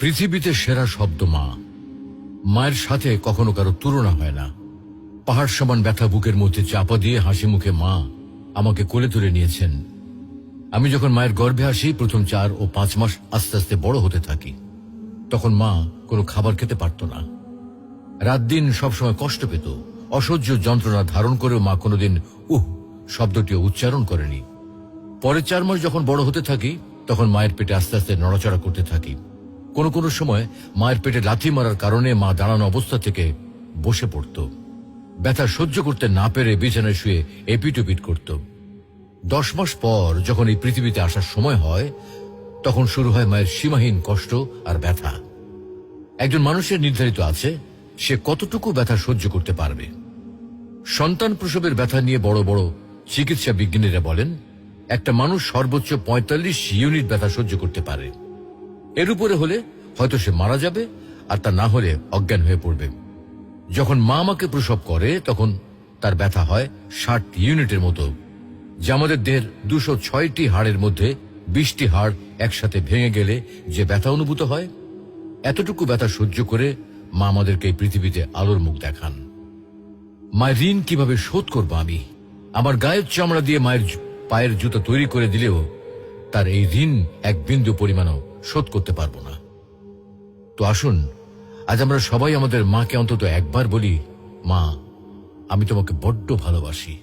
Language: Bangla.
পৃথিবীতে সেরা শব্দ মা। মায়ের সাথে কখনো কারো তুলনা হয় না। পাহাড় সমান ব্যথা বুকের মধ্যে চাপা দিয়ে হাসি মুখে মা আমাকে কোলে তুলে নিয়েছেন। আমি যখন মায়ের গর্ভে আসি, প্রথম 4 ও 5 মাস আস্তে আস্তে বড় হতে থাকি। তখন মা কোনো খাবার খেতে পারত না। রাত দিন সবসময় কষ্ট পেত। অসহ্য যন্ত্রণা ধারণ করেও মা কোনোদিন শব্দটিও উচ্চারণ করেনি। পরে 4 মাস যখন বড় হতে থাকি, তখন মায়ের পেটে আস্তে আস্তে নড়াচড়া করতে থাকি। কোনো কোনো সময় মায়ের পেটে লাথি মারার কারণে মা দাঁড়ানো অবস্থা থেকে বসে পড়ত। ব্যথা সহ্য করতে না পেরে বিছানায় শুয়ে এপিট-ওপিট করত। 10 মাস পর যখন এই পৃথিবীতে আসার সময় হয়, তখন শুরু হয় মায়ের সীমাহীন কষ্ট আর ব্যথা। একজন মানুষের নির্ধারিত আছে সে কতটুকু ব্যথা সহ্য করতে পারবে। সন্তান প্রসবের ব্যথা নিয়ে বড় বড় চিকিৎসা বিজ্ঞানীরা বলেন, একটা মানুষ সর্বোচ্চ 45 ইউনিট ব্যথা সহ্য করতে পারে। এর উপরে হলে হয়তো সে মারা যাবে, আর তা না হলে অজ্ঞান হয়ে পড়বে। যখন মা আমাকে প্রসব করে, তখন তার ব্যথা হয় 60 ইউনিটের মতো, যা আমাদের দেহের 206টি হাড়ের মধ্যে 20টি হাড় একসাথে ভেঙে গেলে যে ব্যথা অনুভূত হয়। এতটুকু ব্যথা সহ্য করে মা আমাদেরকে এই পৃথিবীতে আলোর মুখ দেখান। মায়ের ঋণ কিভাবে শোধ করব আমি? আমার গায়ের চামড়া দিয়ে মায়ের পায়ের জুতো তৈরি করে দিলেও তার এই ঋণ এক বিন্দু পরিমাণও শোধ করতে পারবো না। তো আসুন, আজ আমরা সবাই আমাদের মাকে অন্তত একবার বলি, মা, আমি তোমাকে বড্ড ভালোবাসি।